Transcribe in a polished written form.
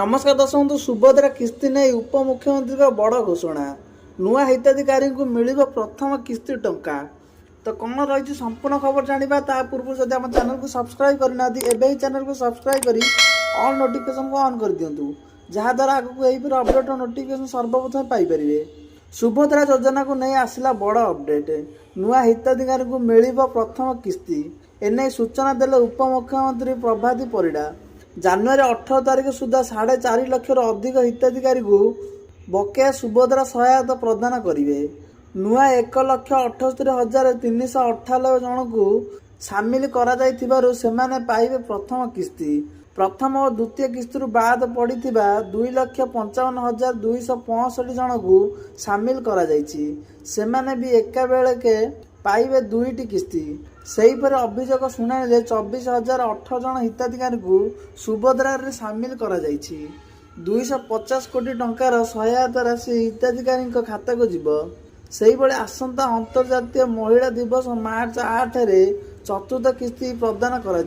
नमस्कार दर्शक बंधु सुभद्रा किस्ती नहीं उपमुख्यमंत्री का बड़ घोषणा नुआ हिताधिकारी को मिल प्रथम किस्ती टंका। तो कौन रही संपूर्ण खबर जाना ता पूर्व जब आम चैनल को सब्सक्राइब करना एवं चैनल को सब्सक्राइब कर ऑल नोटिफिकेशन को ऑन कर दिंतु जहाद्वारा आगक यही अपडेट और नोटिफिकेशन सर्वप्रथम पाइपर। सुभद्रा योजना को नहीं आसला बड़ अपडेट नुआ हिताधिकारी को मिल प्रथम किस्ती एने सूचना देले उपमुख्यमंत्री प्रभाती परिड़ा। जानुआरी 18 तारिख सुधा 4.5 लाख अधिक हिताधिकारी को बकेया सुभद्रा सहायता प्रदान करेंगे। नुआ 1,78,398 जन को सामिल करा सेमाने पाइबे प्रथम किस्ती। प्रथम और द्वितीय किस्ती बाद पड़ी 2,55,265 जन को सामिल करा सेमाने भी एका बेलके पाइबे दुईटी किस्ती। सेहीपरि अभियोग शुणाइले 24,018 जन हिताधिकारी को सुभद्रा रे सामिल करा 250 कोटी टंकार सहायता राशि हिताधिकारी खाता को जीव। सेहीभଳି आसंता अंतर्जातीय महिला दिवस मार्च 8 रे चतुर्थ किस्ती प्रदान करा।